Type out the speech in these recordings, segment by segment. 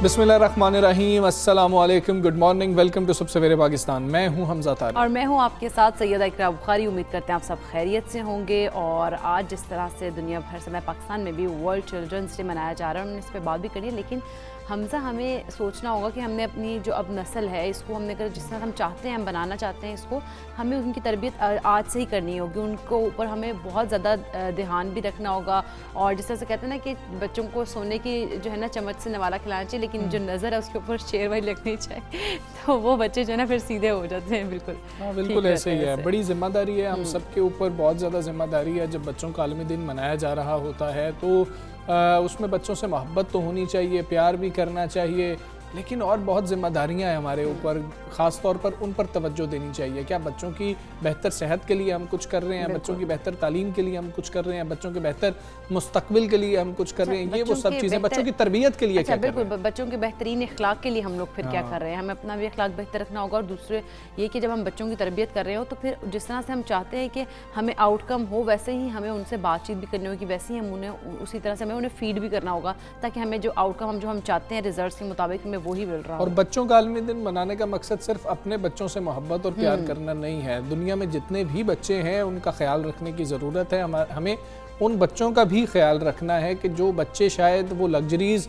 बिस्मिल्लाहिर्रहमानिर्रहीम, अस्सलामु अलैकुम, गुड मॉर्निंग, वेलकम टू सब सवेरे पाकिस्तान। मैं हूं हमजा तारिक और मैं हूं आपके साथ सैयदा इकरा बुखारी। उम्मीद करते हैं आप सब खैरियत से होंगे। और आज जिस तरह से दुनिया भर समय पाकिस्तान में भी वर्ल्ड चिल्ड्रंस डे मनाया जा रहा है, हमने इस पर बात भी करी है। लेकिन हमजा हमें सोचना होगा कि हमने अपनी जो अब नस्ल है इसको हमने अगर जिस तरह हम चाहते हैं, हम बनाना चाहते हैं इसको, हमें उनकी तरबियत आज से ही करनी होगी। उनको ऊपर हमें बहुत ज़्यादा ध्यान भी रखना होगा। और जिस तरह से कहते हैं ना कि बच्चों को सोने की जो है ना चम्मच से नवाला खिलाना चाहिए, लेकिन जो नज़र है उसके ऊपर शेर वाली लगनी चाहिए, तो वो बच्चे जो है ना फिर सीधे हो जाते हैं। बिल्कुल हाँ, बिल्कुल ऐसे ही है। बड़ी जिम्मेदारी है, हम सब के ऊपर बहुत ज़्यादा जिम्मेदारी है। जब बच्चों का आलमी दिन मनाया जा रहा होता है तो उसमें बच्चों से मोहब्बत तो होनी चाहिए, प्यार भी करना चाहिए, लेकिन और बहुत जिम्मेदारियां हैं हमारे ऊपर। ख़ास तौर पर उन पर तवज्जो देनी चाहिए। क्या बच्चों की बेहतर सेहत के लिए हम कुछ कर रहे हैं, बच्चों की बेहतर तालीम के लिए हम कुछ कर रहे हैं, बच्चों के बेहतर मुस्तकबिल के लिए हम कुछ कर रहे हैं, ये वो सब चीज़ें बच्चों की तरबियत के लिए क्या कर रहे हैं? बच्चों के बेहतरीन इखलाक के लिए हम लोग फिर क्या कर रहे हैं। हमें अपना भी इखलाक बेहतर रखना होगा। और दूसरे ये कि जब हम बच्चों की तरबियत कर रहे हो तो फिर जिस तरह से हम चाहते हैं कि हमें आउटकम हो, वैसे ही हमें उनसे बातचीत भी करनी होगी, वैसे ही हम उन्हें उसी तरह से हमें उन्हें फीड भी करना होगा, ताकि हमें जो आउटकम जो हम चाहते हैं रिजल्ट के मुताबिक हमें वही मिल रहा हो। बच्चों का आलमी दिन मनाने का मकसद सिर्फ अपने बच्चों से मोहब्बत और प्यार करना नहीं है। दुनिया में जितने भी बच्चे हैं उनका ख्याल रखने की ज़रूरत है। हमें उन बच्चों का भी ख्याल रखना है कि जो बच्चे शायद वो लग्जरीज़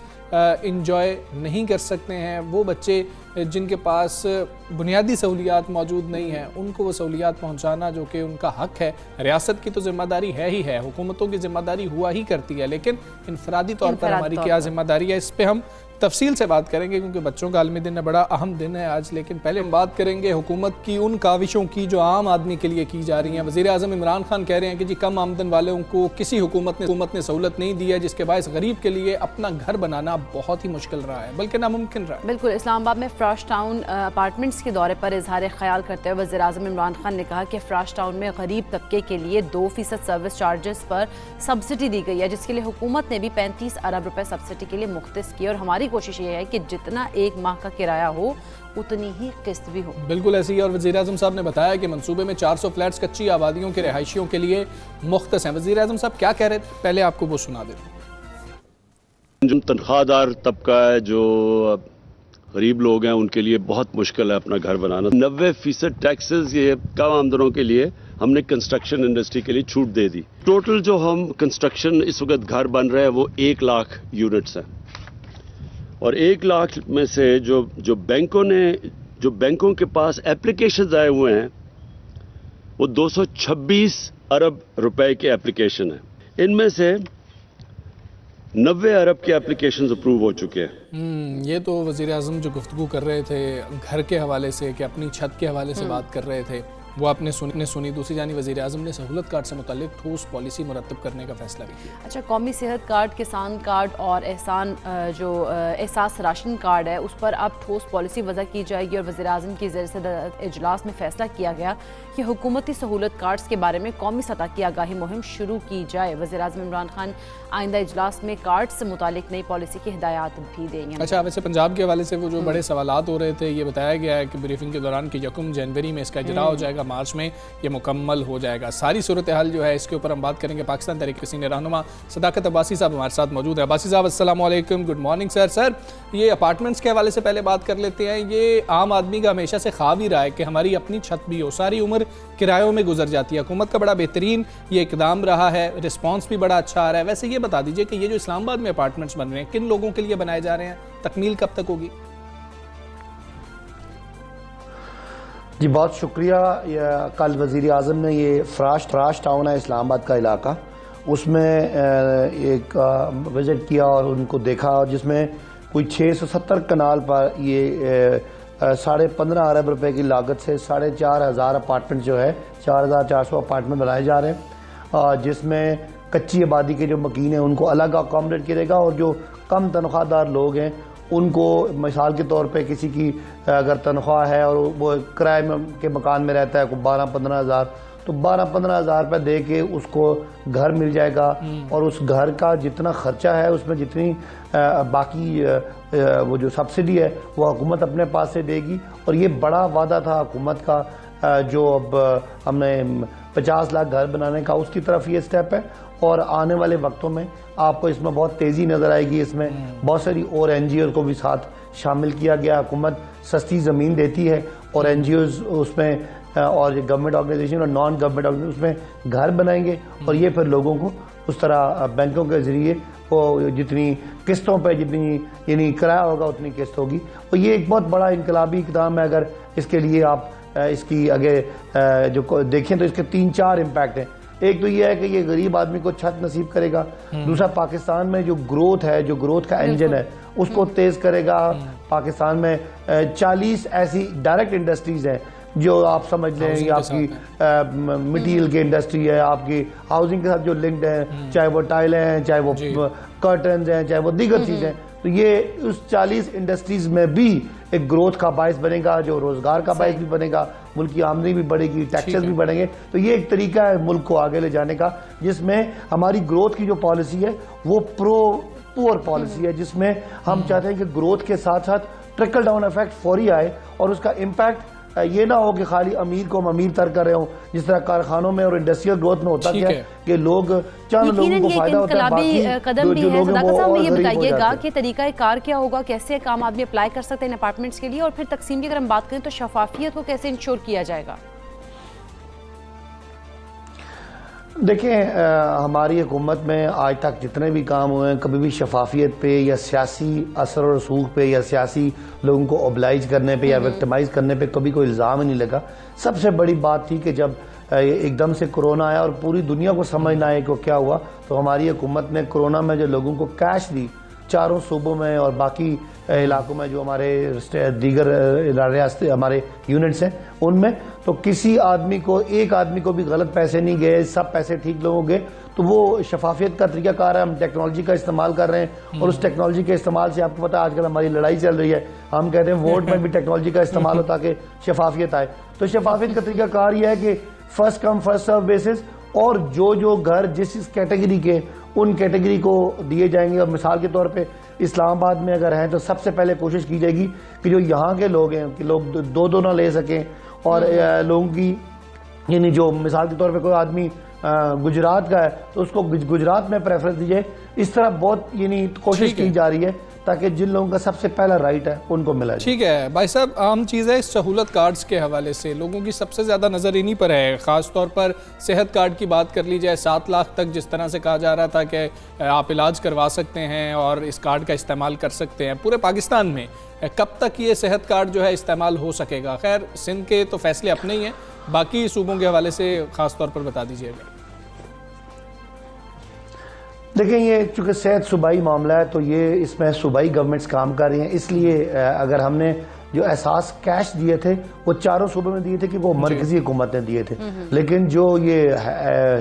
इंजॉय नहीं कर सकते हैं, वो बच्चे जिनके पास बुनियादी सहूलियात मौजूद नहीं हैं, उनको वो सहूलियात पहुँचाना जो कि उनका हक़ है। रियासत की तो ज़िम्मेदारी है ही है, हुकूमतों की ज़िम्मेदारी हुआ ही करती है, लेकिन इनफरादी तौर पर हमारी क्या ज़िम्मेदारी है, इस पर हम तफसील से बात करेंगे, क्योंकि बच्चों का आलमी दिन है, बड़ा अहम दिन है आज। लेकिन पहले हम बात करेंगे हुकूमत की उन काविशों की जो आम आदमी के लिए की जा रही हैं। वज़ीर आज़म इमरान खान कह रहे हैं कि जी कम आमदन वालों को किसी हुकूमत ने सहूलत नहीं दी है, जिसके बायस गरीब के लिए अपना घर बनाना बहुत ही मुश्किल रहा है, बल्कि नामुमकिन रहा है। बिल्कुल। इस्लामाबाद में फ्राश टाउन अपार्टमेंट्स के दौरे पर इजहार ख्याल करते हुए वज़ीर आज़म इमरान खान ने कहा कि फ्राश टाउन में गरीब तबके के लिए 2% सर्विस चार्जेस पर सब्सिडी दी गई है, जिसके लिए हुकूमत ने भी 35 अरब रुपए सब्सिडी के लिए मुख्तस किए। और हमारी कोशिश ये है कि जितना एक माह का किराया हो उतनी ही किस्त भी हो। बिल्कुल ऐसी है। और वज़ीर आज़म साहब ने बताया कि मंसूबे में 400 फ्लैट्स कच्ची आबादियों के रिहायशियों के लिए मुख्तस हैं। वज़ीर आज़म साहब क्या कह रहे थे, पहले आपको वो सुना देते हैं। जो तनख्वाहदार तबका है, जो गरीब लोग हैं, उनके लिए बहुत मुश्किल है अपना घर बनाना। 90% टैक्सेस ये कम आमदनों के लिए हमने कंस्ट्रक्शन इंडस्ट्री के लिए छूट दे दी। टोटल जो हम कंस्ट्रक्शन इस वक्त घर बन रहे हैं वो 1 लाख यूनिट्स हैं, और 1 लाख में से जो बैंकों के पास एप्लीकेशंस आए हुए हैं वो 226 अरब रुपए के एप्लीकेशन हैं। इनमें से 90 अरब के एप्लीकेशंस अप्रूव हो चुके हैं। ये तो वज़ीर आज़म जो गुफ्तगू कर रहे थे घर के हवाले से, कि अपनी छत के हवाले से बात कर रहे थे, वो आपने सुनी। दूसरी जानी वज़ीर आज़म ने सहूलत कार्ड से मुतालिक ठोस पॉलिसी मुरतब करने का फैसला भी किया। अच्छा, कौमी सेहत कार्ड, किसान कार्ड और एहसास राशन कार्ड है, उस पर अब ठोस पॉलिसी वज़ा की जाएगी। और वज़ीर आज़म की ज़रिए से इजलास में फैसला किया गया कि हुकूमती सहूलत कार्ड्स के बारे में कौमी सतह की आगाही मुहिम शुरू की जाए। वज़ीर आज़म इमरान खान आइंदा इजलास में कार्ड से मुतालिक नई पॉलिसी की हिदायत भी देंगे। अच्छा, वैसे पंजाब के हवाले से वो जो बड़े सवालात हो रहे थे, ये बताया गया है कि ब्रीफिंग के दौरान कि 1 जनवरी में इसका इजरा हो जाएगा, मार्च में ये मुकम्मल हो जाएगा। सारी सूरत हाल जो है इसके ऊपर हम बात करेंगे। पाकिस्तान तहरीक के सीनियर रहनुमा सदाकत अब्बासी साहब हमारे साथ मौजूद है। अब्बासी साहब अस्सलाम वालेकुम, गुड मॉर्निंग सर। सर, ये अपार्टमेंट्स के हवाले से पहले बात कर लेते हैं। ये आम आदमी का हमेशा से ख्वाब ही रहा है कि हमारी अपनी छत भी हो, सारी उम्र किरायों में गुजर जाती है। हुकूमत का बड़ा बेहतरीन ये इकदाम रहा है, रिस्पॉन्स भी बड़ा अच्छा आ रहा है। वैसे ये बता दीजिए कि ये जो इस्लामाबाद में अपार्टमेंट्स बन रहे हैं, किन लोगों के लिए बनाए जा रहे हैं, तकमील कब तक होगी? जी बहुत शुक्रिया। कल वज़ीर आज़म ने ये फ्राश टाउन है इस्लामाबाद का इलाका, उसमें एक विज़िट किया और उनको देखा, जिसमें कोई 670 कनाल पर ये 15.5 अरब रुपए की लागत से 4,500 अपार्टमेंट जो है 4,400 अपार्टमेंट बनाए जा रहे हैं, जिसमें कच्ची आबादी के जो मकीन हैं उनको अलग अकोमोडेट किया जाएगा, और जो कम तनख्वाहदार लोग हैं उनको मिसाल के तौर पे किसी की अगर तनख्वाह है और वो किराए के मकान में रहता है, को 12-15 हज़ार, तो 12-15 हज़ार रुपये दे के उसको घर मिल जाएगा। और उस घर का जितना खर्चा है उसमें जितनी बाकी वो जो सब्सिडी है वो हुकूमत अपने पास से देगी। और ये बड़ा वादा था हुकूमत का जो अब हमने 50 लाख घर बनाने का, उसकी तरफ ये स्टेप है। और आने वाले वक्तों में आपको इसमें बहुत तेज़ी नज़र आएगी। इसमें बहुत सारी और NGOs को भी साथ शामिल किया गया। हुकूमत सस्ती ज़मीन देती है और NGOs उसमें और गवर्नमेंट ऑर्गेनाइजेशन और नॉन गवर्नमेंट ऑर्गेनाइजेशन उसमें घर बनाएंगे और ये फिर लोगों को उस तरह बैंकों के ज़रिए वो जितनी किस्तों पे जितनी यानी किराया होगा उतनी किस्त होगी। और ये एक बहुत बड़ा इनकलाबी इक़दाम है। अगर इसके लिए आप इसकी आगे जो देखें तो इसके 3-4 इम्पैक्ट हैं। एक तो ये है कि ये गरीब आदमी को छत नसीब करेगा। दूसरा, पाकिस्तान में जो ग्रोथ है, जो ग्रोथ का इंजन है, उसको तेज करेगा। पाकिस्तान में 40 ऐसी डायरेक्ट इंडस्ट्रीज हैं जो आप समझ लें, आपकी मटेरियल की इंडस्ट्री है, आपकी हाउसिंग के साथ जो लिंक्ड है, चाहे वो टाइलें हैं, चाहे वो कर्टन्स हैं, चाहे वो दीगर चीज़ें। तो ये उस 40 इंडस्ट्रीज में भी एक ग्रोथ का बायस बनेगा, जो रोजगार का बायस भी बनेगा, मुल्क की आमदनी भी बढ़ेगी, टैक्सेस भी बढ़ेंगे। तो ये एक तरीका है मुल्क को आगे ले जाने का, जिसमें हमारी ग्रोथ की जो पॉलिसी है वो प्रो पुअर पॉलिसी है, जिसमें हम चाहते हैं कि ग्रोथ के साथ साथ ट्रिकल डाउन इफेक्ट फौरी आए और उसका इम्पैक्ट ये ना हो कि खाली अमीर को हम अमीर तर कर रहे हो, जिस तरह कारखानों में और इंडस्ट्रियल ग्रोथ में होता क्या कि लोग चंद लोगों को फायदा होता है, बाकी कदम भी है। सदाकत साहब, ये बताइएगा कि तरीका कार क्या होगा, कैसे काम आदमी अप्लाई कर सकते हैं इन अपार्टमेंट्स के लिए, और फिर तकसीम की अगर हम बात करें तो शफाफियत को कैसे इंश्योर किया जाएगा? देखें, हमारी हुकूमत में आज तक जितने भी काम हुए हैं, कभी भी शफाफियत पे या सियासी असर और रसूख पे या सियासी लोगों को ओबलाइज करने पे या विक्टिमाइज करने पे कभी कोई इल्ज़ाम ही नहीं लगा। सबसे बड़ी बात थी कि जब एकदम से कोरोना आया और पूरी दुनिया को समझ ना आए कि क्या हुआ, तो हमारी हुकूमत ने कोरोना में जो लोगों को कैश दी चारों सूबों में और बाकी इलाकों में जो हमारे दीगर रियासती हमारे यूनिट्स हैं उनमें, तो किसी आदमी को, एक आदमी को भी गलत पैसे नहीं गए, सब पैसे ठीक लोगों गए। तो वो शफाफियत का तरीकाकार है। हम टेक्नोलॉजी का इस्तेमाल कर रहे हैं और उस टेक्नोलॉजी के इस्तेमाल से आपको पता है आजकल हमारी लड़ाई चल रही है, हम कहते हैं वोट में भी टेक्नोलॉजी का इस्तेमाल होता कि शफाफियत आए। तो शफाफियत का तरीकाकार यह है कि first come first serve basis, और जो घर जिस कैटेगरी के उन कैटेगरी को दिए जाएंगे। और मिसाल के तौर पे इस्लामाबाद में अगर हैं तो सबसे पहले कोशिश की जाएगी कि जो यहाँ के लोग हैं कि लोग दो ना ले सकें, और लोगों की यानी जो मिसाल के तौर पे कोई आदमी गुजरात का है तो उसको गुजरात में प्रेफरेंस दी जाए। इस तरह बहुत यानी कोशिश की जा रही है ताकि जिन लोगों का सबसे पहला राइट है उनको मिला। ठीक है भाई साहब, आम चीज़ है इस सहूलत कार्ड्स के हवाले से लोगों की सबसे ज़्यादा नज़र इन्हीं पर है। ख़ास तौर पर सेहत कार्ड की बात कर ली जाए, 7 लाख तक जिस तरह से कहा जा रहा था कि आप इलाज करवा सकते हैं और इस कार्ड का इस्तेमाल कर सकते हैं पूरे पाकिस्तान में। कब तक ये सेहत कार्ड जो है इस्तेमाल हो सकेगा? खैर सिंध के तो फैसले अपने ही हैं, बाकी सूबों के हवाले से ख़ास तौर पर बता दीजिएगा। देखें, ये चूँकि सेहत सूबाई मामला है तो ये इसमें सूबाई गवर्नमेंट्स काम कर रही हैं, इसलिए अगर हमने जो एहसास कैश दिए थे वो चारों सूबों में दिए थे कि वो मरकजी हुकूमत ने दिए थे, लेकिन जो ये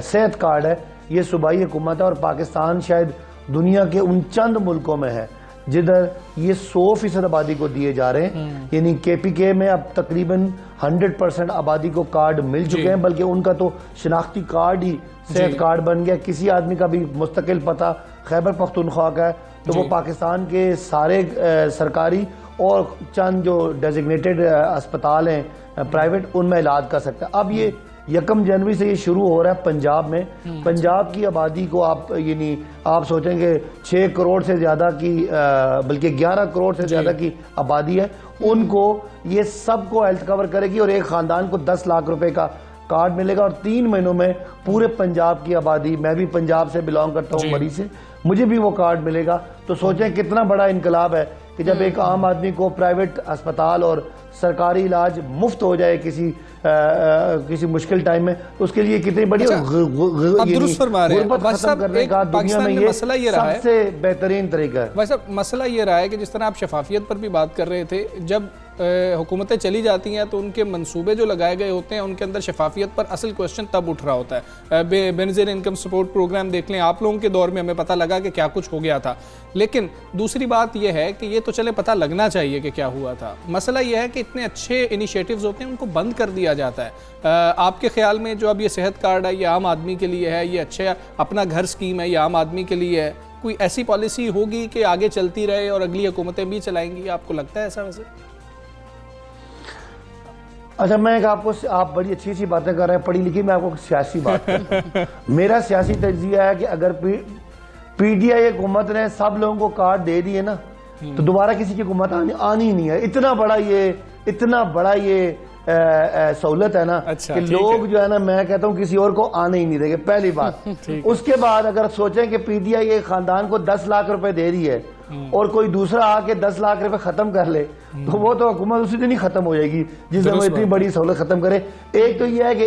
सेहत कार्ड है ये सूबाई हुकूमत है। और पाकिस्तान शायद दुनिया के उन चंद मुल्कों में है जिधर ये 100% आबादी को दिए जा रहे हैं। यानी KPK में अब तकरीबन 100% आबादी को कार्ड मिल चुके हैं, बल्कि उनका तो शनाख्ती कार्ड ही सेहत कार्ड बन गया। किसी आदमी का भी मुस्तकिल पता खैबर पख्तूनख्वा का है तो वो पाकिस्तान के सारे सरकारी और चंद जो डेजिग्नेटेड अस्पताल हैं प्राइवेट, उनमें इलाज कर सकता है। अब ये 1 जनवरी से ये शुरू हो रहा है पंजाब में। पंजाब की आबादी को आप यानी आप सोचेंगे 6 करोड़ से ज़्यादा की बल्कि 11 करोड़ से ज़्यादा की आबादी है, उनको ये सबको हेल्थ कवर करेगी और एक ख़ानदान को 10 लाख रुपए का कार्ड मिलेगा। और 3 महीनों में पूरे पंजाब की आबादी, मैं भी पंजाब से बिलोंग करता हूँ मरी से, मुझे भी वो कार्ड मिलेगा। तो सोचें कितना बड़ा इनकलाब है कि जब एक आम आदमी को प्राइवेट अस्पताल और सरकारी इलाज मुफ्त हो जाए किसी मुश्किल टाइम में, तो उसके लिए कितनी बड़ी गुर्बत खत्म करने का दुनिया में ये सबसे बेहतरीन तरीका है। भाई साहब, मसला ये रहा है कि जिस तरह आप शफाफियत पर भी बात कर रहे थे, जब हुकूमतें चली जाती हैं तो उनके मंसूबे जो लगाए गए होते हैं उनके अंदर शफाफियत पर असल क्वेश्चन तब उठ रहा होता है। बेनज़ीर इनकम सपोर्ट प्रोग्राम देख लें, आप लोगों के दौर में हमें पता लगा कि क्या कुछ हो गया था, लेकिन दूसरी बात यह है कि ये तो चले पता लगना चाहिए कि क्या हुआ था। मसला यह है कि इतने अच्छे इनिशिएटिव्स होते हैं उनको बंद कर दिया जाता है। आपके ख्याल में जो अब ये सेहत कार्ड है ये आम आदमी के लिए है, ये अच्छा अपना घर स्कीम है, ये आम आदमी के लिए है, कोई ऐसी पॉलिसी होगी कि आगे चलती रहे और अगली हुकूमतें भी चलाएंगी? आपको लगता है ऐसा? वैसे अच्छा, मैं आपको, आप बड़ी अच्छी अच्छी बातें कर रहे हैं, पढ़ी लिखी, मैं आपको सियासी बात करता हूं। मेरा सियासी तजिया है कि अगर पीडीआई हुकूमत ने सब लोगों को कार्ड दे दिए ना, तो दोबारा किसी की हुकूमत आनी ही नहीं है। इतना बड़ा ये सहूलत है ना, अच्छा, कि लोग जो है ना, मैं कहता हूँ किसी और को आने ही नहीं देंगे, पहली बात। उसके बाद अगर सोचें कि पीडीआई एक खानदान को 10 लाख रुपए दे रही है और कोई दूसरा आके 10 लाख रुपए खत्म कर ले, तो वो तो हुकूमत उसी दिन ही खत्म हो जाएगी जिस दिन वो इतनी बड़ी सहूलत खत्म करे। एक तो यह है कि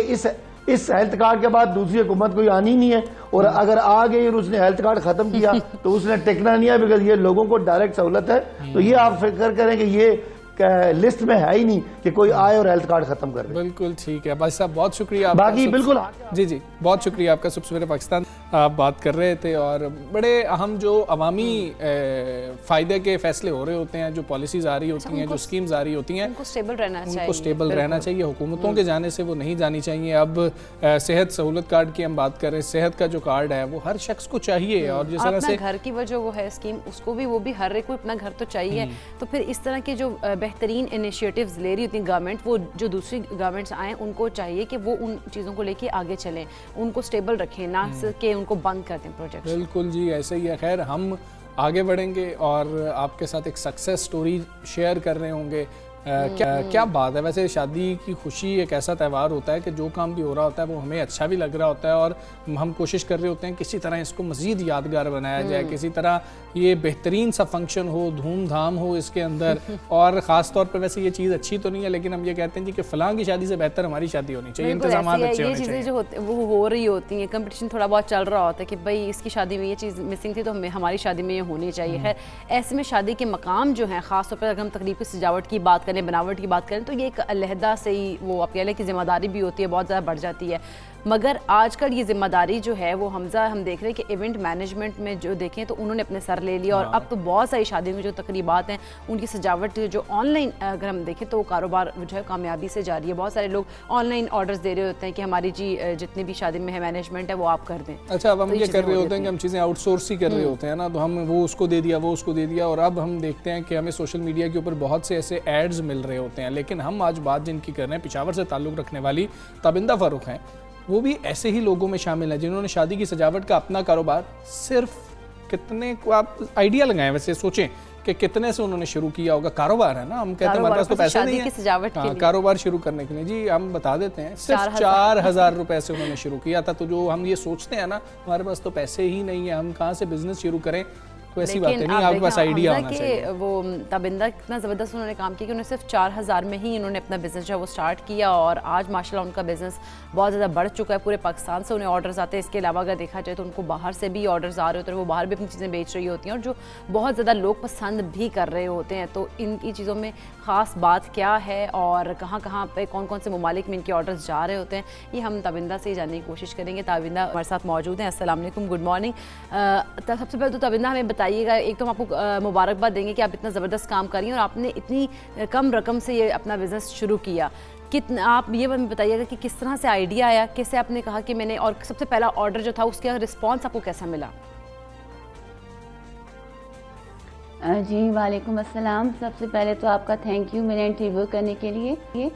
इस हेल्थ कार्ड के बाद दूसरी हुकूमत कोई आनी नहीं है, और अगर आ गई और उसने हेल्थ कार्ड खत्म किया तो उसने टिकना नहीं है, बिकॉज ये लोगों को डायरेक्ट सहूलत है। तो ये आप फिक्र करें कि ये लिस्ट में है ही नहीं कि कोई आए और हेल्थ कार्ड खत्म कर दे। बिल्कुल ठीक है भाई साहब, बहुत शुक्रिया। बाकी बिल्कुल जी बहुत शुक्रिया आपका। सुबह सवेरे पाकिस्तान आप बात कर रहे थे, और बड़े अहम जो अवामी फ़ायदे के फैसले हो रहे होते हैं, जो पॉलिसीज़ आ रही होती हैं, जो स्कीम्स आ रही होती हैं, उनको स्टेबल रहना चाहिए। हुकूमतों के जाने से वो नहीं जानी चाहिए। अब सेहत सहूलत कार्ड की हम बात कर रहे हैं, सेहत का जो कार्ड है वो हर शख्स को चाहिए, और जिस तरह से घर की वो जो है स्कीम, उसको भी वो भी हर एक को अपना घर तो चाहिए। तो फिर इस तरह के जो बेहतरीन इनिशिएटिव्स ले रही होती है गवर्नमेंट, वो जो दूसरी गवर्नमेंट्स आए उनको चाहिए कि वो उन चीज़ों को लेके आगे चलें, उनको स्टेबल रखें, ना कि उनको बंद कर दें प्रोजेक्ट। बिल्कुल जी, ऐसे ही है। खैर, हम आगे बढ़ेंगे और आपके साथ एक सक्सेस स्टोरी शेयर कर रहे होंगे। क्या बात है। वैसे शादी की खुशी एक ऐसा त्यौहार होता है कि जो काम भी हो रहा होता है वो हमें अच्छा भी लग रहा होता है, और हम कोशिश कर रहे होते हैं किसी तरह इसको मज़ीद यादगार बनाया जाए, किसी तरह ये बेहतरीन सा फंक्शन हो, धूमधाम हो इसके अंदर। और ख़ास तौर पर वैसे ये चीज़ अच्छी तो नहीं है, लेकिन हम ये कहते हैं जी कि फ़लाँ की शादी से बेहतर हमारी शादी होनी चाहिए, इंतजाम अच्छे होने चाहिए। ये चीज़ें जो होती वो हो रही होती हैं, कंपटीशन थोड़ा बहुत चल रहा होता है कि भाई इसकी शादी में ये चीज़ मिसिंग थी तो हमारी शादी में ये होनी चाहिए। खैर, ऐसे में शादी के मकाम जो हैं, ख़ास तौर पर अगर हम तकरीब की सजावट की बात करें, बनावट की बात करें, तो ये एक अलहदा से ही वो आप कह लें कि जिम्मेदारी भी होती है, बहुत ज़्यादा बढ़ जाती है। मगर आजकल ये जिम्मेदारी जो है वो हम देख रहे हैं कि इवेंट मैनेजमेंट में जो देखें तो उन्होंने अपने सर ले लिया, और अब तो बहुत सारी शादियों में जो तकरीबात हैं उनकी सजावट जो ऑनलाइन अगर हम देखें तो वो कारोबार जो है कामयाबी से जारी है। बहुत सारे लोग ऑनलाइन ऑर्डर्स दे रहे होते हैं कि हमारी जी जितनी भी शादी में है मैनेजमेंट है वो आप कर दें। अच्छा, अब हम ये कर रहे होते हैं कि हम चीज़ें आउटसोर्स ही कर रहे होते हैं ना, तो हम वो उसको दे दिया, वो उसको दे दिया, और अब हम देखते हैं कि हमें सोशल मीडिया के ऊपर बहुत से ऐसे एड्स मिल रहे होते हैं। लेकिन हम आज बात जिनकी कर रहे हैं, पेशावर से ताल्लुक़ रखने वाली ताबिंदा फ़ारूक हैं, वो भी ऐसे ही लोगों में शामिल है जिन्होंने शादी की सजावट का अपना कारोबार सिर्फ कितने को आप आइडिया लगाएं, वैसे सोचें कि कितने से उन्होंने शुरू किया होगा। कारोबार है ना, हम कहते हैं हमारे पास तो पैसे नहीं है सजावट के लिए। कारोबार शुरू करने के लिए जी हम बता देते हैं, सिर्फ 4,000 रुपए से उन्होंने शुरू किया था। तो जो हम ये सोचते हैं ना हमारे पास तो पैसे ही नहीं है, हम कहाँ से बिजनेस शुरू करें, तो ऐसी बात नहीं, आपके पास आइडिया होना चाहिए। वो ताबिंदा इतना ज़बरदस्त उन्होंने काम किया कि उन्होंने सिर्फ 4,000 में ही इन्होंने अपना बिज़नेस जो है वो स्टार्ट किया, और आज माशाल्लाह उनका बिज़नेस बहुत ज़्यादा बढ़ चुका है। पूरे पाकिस्तान से उन्हें ऑर्डर्स आते हैं। इसके अलावा अगर देखा जाए तो उनको बाहर से भी ऑर्डर्स आ रहे होते हैं, वो बाहर भी अपनी चीज़ें बेच रही होती हैं, और जो बहुत ज़्यादा लोग पसंद भी कर रहे होते हैं। तो इनकी चीज़ों में ख़ास बात क्या है और कहाँ कहाँ पे कौन कौन से ममालिक में इनके ऑर्डर्स जा रहे होते हैं, ये हम ताबिंदा से जानने की कोशिश करेंगे। ताबिंदा हमारे साथ मौजूद हैं। अस्सलाम वालेकुम, गुड मॉर्निंग। सबसे पहले तो ताबिंदा हमें बताइएगा, एक तो हम आपको मुबारकबाद देंगे कि आप इतना ज़बरदस्त काम कर रही हैं और आपने इतनी कम रकम से ये अपना बिज़नेस शुरू किया। कितना, आप ये हमें बताइएगा कि किस तरह से आइडिया आया, कैसे आपने कहा कि मैंने, और सबसे पहला ऑर्डर जो था उसका रिस्पॉन्स आपको कैसा मिला? जी वालेकुम अस्सलाम। सबसे पहले तो आपका थैंक यू मेरा इंटरव्यू करने के लिए।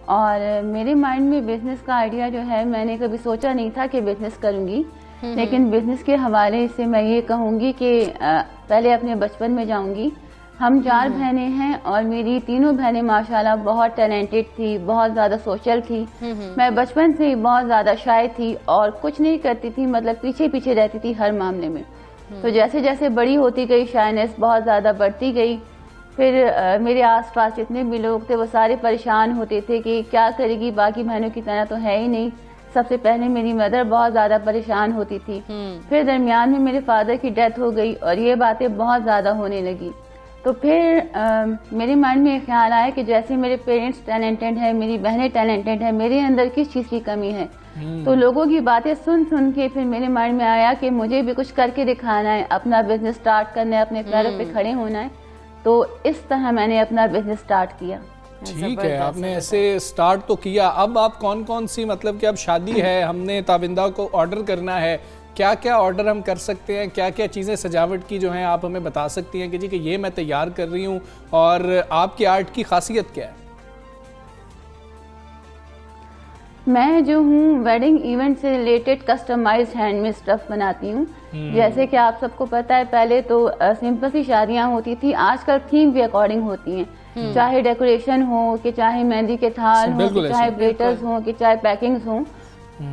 और मेरे माइंड में बिज़नेस का आइडिया जो है, मैंने कभी सोचा नहीं था कि बिज़नेस करूँगी, लेकिन बिज़नेस के हवाले से मैं ये कहूँगी कि पहले अपने बचपन में जाऊँगी। हम 4 बहनें हैं और मेरी तीनों बहनें माशाल्लाह बहुत टैलेंटेड थी, बहुत ज़्यादा सोशल थी। मैं बचपन से ही बहुत ज़्यादा शाय थी और कुछ नहीं करती थी, मतलब पीछे पीछे रहती थी हर मामले में। तो जैसे जैसे बड़ी होती गई, शायनेस बहुत ज़्यादा बढ़ती गई। फिर मेरे आसपास जितने भी लोग थे वो सारे परेशान होते थे कि क्या करेगी, बाकी बहनों की तरह तो है ही नहीं। सबसे पहले मेरी मदर बहुत ज़्यादा परेशान होती थी। फिर दरमियान में मेरे फादर की डेथ हो गई और ये बातें बहुत ज़्यादा होने लगी। तो फिर मेरे माइंड में ख्याल आया कि जैसे मेरे पेरेंट्स टैलेंटेड है, मेरी बहनें टैलेंटेड है, मेरे अंदर किस चीज़ की कमी है। तो लोगों की बातें सुन सुन के फिर मेरे माइंड में आया कि मुझे भी कुछ करके दिखाना है, अपना बिजनेस स्टार्ट करना है, अपने पैरों पे खड़े होना है। तो इस तरह मैंने अपना बिजनेस स्टार्ट किया। ठीक है, आपने ऐसे स्टार्ट तो किया। अब आप कौन कौन सी, मतलब कि अब शादी है, हमने ताबिंदा को ऑर्डर करना है, क्या क्या ऑर्डर हम कर सकते हैं, क्या क्या चीज़ें सजावट की जो हैं आप हमें बता सकती हैं कि जी कि ये मैं तैयार कर रही हूँ, और आपकी आर्ट की खासियत क्या है? मैं जो हूँ वेडिंग इवेंट से रिलेटेड कस्टमाइज्ड हैंडमेड स्टफ बनाती हूँ। जैसे कि आप सबको पता है, पहले तो सिंपल सी शादियाँ होती थी, आजकल थीम के अकॉर्डिंग होती हैं। चाहे डेकोरेशन हो कि चाहे मेहंदी के थाल हो कि चाहे प्लेटर्स हो कि चाहे पैकिंग्स हो,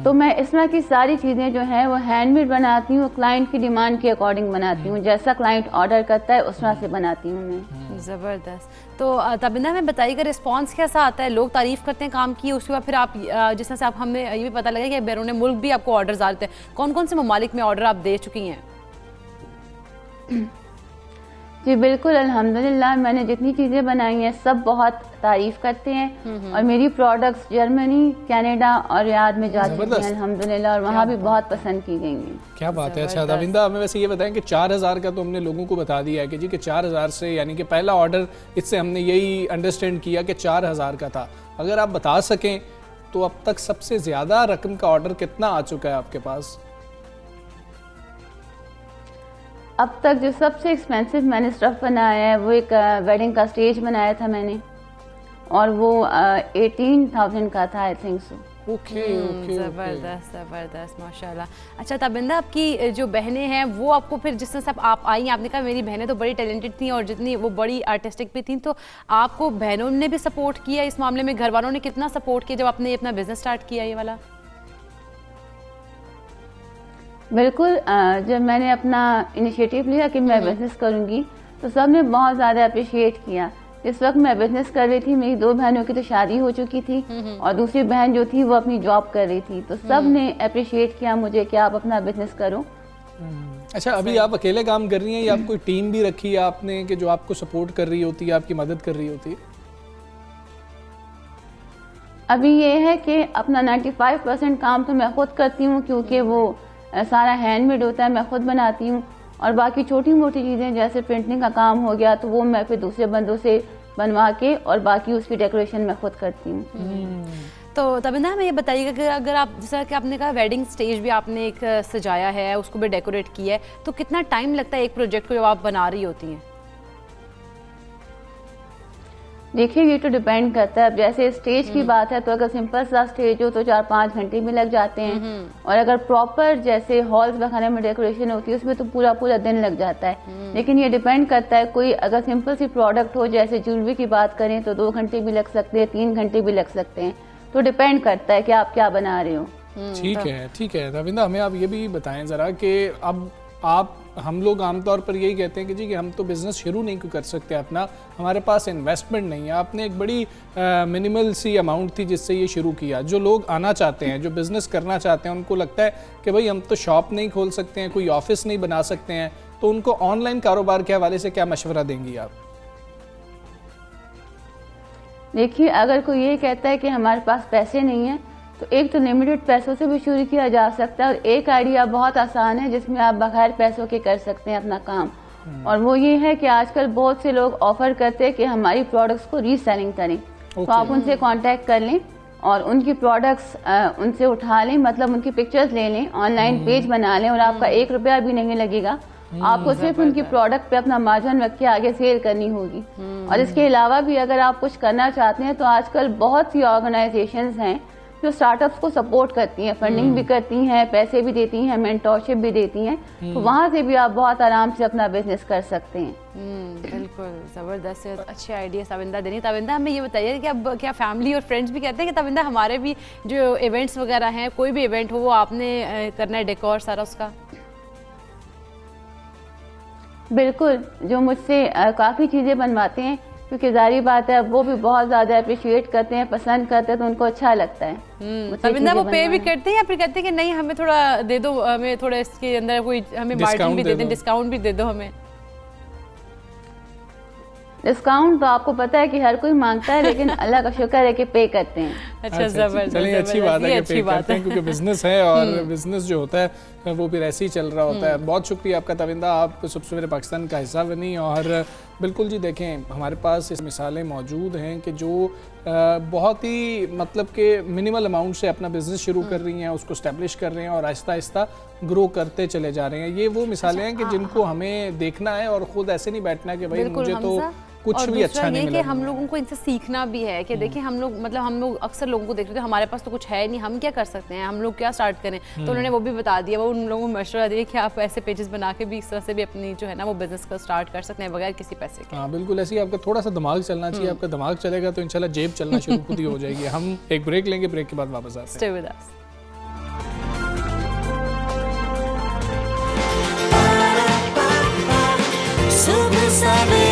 तो मैं इसमें की सारी चीज़ें जो हैं वो हैंडमेड बनाती हूँ। क्लाइंट की डिमांड के अकॉर्डिंग बनाती हूँ, जैसा क्लाइंट ऑर्डर करता है उस तरह से बनाती हूँ मैं। ज़बरदस्त। तो तबिंदा में बताइएगा रिस्पांस कैसा आता है? लोग तारीफ़ करते हैं काम की, उसके बाद फिर आप जिस तरह से आप हमें ये भी पता लगा कि बैरून मुल्क भी आपको ऑर्डर्स आते हैं, कौन कौन से ममालिक में ऑर्डर आप दे चुकी हैं? जी बिल्कुल, अल्हम्दुलिल्लाह मैंने जितनी चीज़ें बनाई हैं सब बहुत तारीफ़ करते हैं और मेरी प्रोडक्ट्स जर्मनी, कनाडा और रियाद में जा चुकी हैं अल्हम्दुलिल्लाह, और वहाँ भी बहुत पसंद की गई हैं। क्या बात है। अच्छा तबिंदा, हमें वैसे ये बताएं कि 4000 का तो हमने लोगों को बता दिया है कि जी कि 4000 से, यानी कि पहला ऑर्डर इससे हमने यही अंडरस्टैंड किया कि 4000 का था। अगर आप बता सकें तो अब तक सबसे ज़्यादा रकम का ऑर्डर कितना आ चुका है आपके पास? अब तक जो सबसे एक्सपेंसिव मैंने स्टफ बनाया है वो एक वेडिंग का स्टेज बनाया था मैंने, और वो 18,000 का था, आई थिंक सो। ओके, ज़बरदस्त ज़बरदस्त, माशाल्लाह। अच्छा तबिंदा, आपकी जो बहनें हैं वो आपको फिर जिस तरह से आप आई, आपने कहा मेरी बहनें तो बड़ी टैलेंटेड थी और जितनी वो बड़ी आर्टिस्टिक भी थी, तो आपको बहनों ने भी सपोर्ट किया इस मामले में? घर वालों ने कितना सपोर्ट किया जब आपने अपना बिजनेस स्टार्ट किया ये वाला? बिल्कुल, जब मैंने अपना इनिशिएटिव लिया कि मैं बिज़नेस करूंगी तो सब ने बहुत ज़्यादा अप्रिशिएट किया। इस वक्त मैं बिज़नेस कर रही थी, मेरी 2 बहनों की तो शादी हो चुकी थी और दूसरी बहन जो थी वो अपनी जॉब कर रही थी, तो सब ने अप्रिशिएट किया मुझे कि आप अपना बिज़नेस करो। अच्छा, अभी आप अकेले काम कर रही हैं या आप कोई टीम भी रखी है आपने कि जो आपको सपोर्ट कर रही होती है, आपकी मदद कर रही होती है? अभी ये है कि अपना 95% काम तो मैं खुद करती हूँ, क्योंकि वो सारा हैंडमेड होता है, मैं खुद बनाती हूँ, और बाकी छोटी मोटी चीज़ें जैसे प्रिंटिंग का काम हो गया तो वो मैं फिर दूसरे बंदों से बनवा के, और बाकी उसकी डेकोरेशन मैं खुद करती हूँ। तो तबिंदा हमें ये बताइएगा कि अगर आप, जैसा कि आपने कहा वेडिंग स्टेज भी आपने एक सजाया है, उसको भी डेकोरेट किया है, तो कितना टाइम लगता है एक प्रोजेक्ट को जब आप बना रही होती हैं? देखिए, ये तो डिपेंड करता है। अब जैसे स्टेज की बात है तो अगर सिंपल सा स्टेज हो तो 4-5 घंटे भी लग जाते हैं, और अगर प्रॉपर जैसे हॉल्स वगैरह में डेकोरेशन होती है उसमें तो पूरा दिन लग जाता है। लेकिन ये डिपेंड करता है, कोई अगर सिंपल सी प्रोडक्ट हो जैसे ज्वेलरी की बात करें तो 2 घंटे भी लग सकते हैं, 3 घंटे भी लग सकते हैं, तो डिपेंड करता है कि आप क्या बना रहे हो। ठीक है रविंदा, हमें आप ये भी बताएं ज़रा कि अब हम लोग आमतौर पर यही कहते हैं कि जी कि हम तो बिज़नेस शुरू नहीं कर सकते अपना, हमारे पास इन्वेस्टमेंट नहीं है। आपने एक बड़ी मिनिमल सी अमाउंट थी जिससे ये शुरू किया। जो लोग आना चाहते हैं, जो बिज़नेस करना चाहते हैं, उनको लगता है कि भाई हम तो शॉप नहीं खोल सकते हैं, कोई ऑफिस नहीं बना सकते हैं, तो उनको ऑनलाइन कारोबार के हवाले से क्या मशवरा देंगी आप? देखिए, अगर कोई ये कहता है कि हमारे पास पैसे नहीं है तो एक तो लिमिटेड पैसों से भी शुरू किया जा सकता है, और एक आइडिया बहुत आसान है जिसमें आप बगैर पैसों के कर सकते हैं अपना काम, और वो ये है कि आजकल बहुत से लोग ऑफर करते हैं कि हमारी प्रोडक्ट्स को रीसेलिंग करें। तो आप उनसे कांटेक्ट कर लें और उनकी प्रोडक्ट्स उनसे उठा लें, मतलब उनकी पिक्चर्स ले लें, ऑनलाइन पेज बना लें, और आपका 1 रुपया भी नहीं लगेगा। आपको सिर्फ उनकी प्रोडक्ट पे अपना मार्जिन रख के आगे सेल करनी होगी। और इसके अलावा भी अगर आप कुछ करना चाहते हैं तो आजकल बहुत सी ऑर्गेनाइजेशंस हैं जो स्टार्टअप्स को सपोर्ट करती हैं, फंडिंग भी करती हैं, पैसे भी देती हैं, मेंटरशिप भी देती हैं, तो वहाँ से भी आप बहुत आराम से अपना बिजनेस कर सकते हैं। बिल्कुल ज़बरदस्त, अच्छे आइडिया तबिंदा देनी। तबिंदा हमें ये बताइए कि अब क्या फैमिली और फ्रेंड्स भी कहते हैं कि तबिंदा हमारे भी जो इवेंट्स वगैरह हैं, कोई भी इवेंट हो वो आपने करना है, डेकोर सारा उसका? बिल्कुल, जो मुझसे काफ़ी चीज़ें बनवाते हैं, क्योंकि जारी बात है वो भी बहुत ज़्यादा अप्रिशिएट करते हैं, पसंद करते हैं, तो उनको अच्छा लगता है। तबिंदा वो पे भी करते हैं या फिर कहते हैं कि नहीं हमें थोड़ा दे दो, हमें थोड़ा इसके अंदर कोई हमें मार्जिन भी दे दें, डिस्काउंट भी दे दो हमें? डिस्काउंट तो आपको पता है कि हर कोई मांगता है, लेकिन अल्लाह का शुक्र है कि पे करते हैं। अच्छा, जबरदस्त। चलिए, अच्छी बात है कि पे करते हैं, क्योंकि बिजनेस है और बिजनेस जो होता है वो फिर ऐसे ही चल रहा होता है। बहुत शुक्रिया आपका तबिंदा, आप सबसे मेरे पाकिस्तान का हिस्सा बनी। और बिल्कुल जी, देखें हमारे पास इस मिसालें मौजूद हैं कि जो बहुत ही मतलब कि मिनिमल अमाउंट से अपना बिजनेस शुरू कर रही हैं, उसको स्टैब्लिश कर रहे हैं और आहिस्ता आहिस्ता ग्रो करते चले जा रहे हैं। ये वो मिसालें हैं कि जिनको हमें देखना है और ख़ुद ऐसे नहीं बैठना है कि भाई मुझे तो कुछ और भी दूसरा अच्छा नहीं ये कि मिला। हम लोगों को इनसे सीखना भी है कि देखिए हम लोग मतलब हम लोग अक्सर लोगों को देखते हैं हमारे पास तो कुछ है नहीं, हम क्या कर सकते हैं, हम लोग क्या स्टार्ट करें। तो उन्होंने वो भी बता दिया, वो उन लोगों को मशवरा दिया कि आप ऐसे पेजेस बना के भी इस तरह से भी अपनी जो है ना वो बिजनेस को स्टार्ट कर सकते हैं बगैर किसी पैसे के। हाँ बिल्कुल, ऐसे ही आपका थोड़ा सा दिमाग चलना चाहिए। आपका दिमाग चलेगा तो इंशाल्लाह जेब चलना शुरू खुद ही हो जाएगी। हम एक ब्रेक लेंगे, ब्रेक के बाद वापस आते हैं। Stay with us. सुबह सवेरे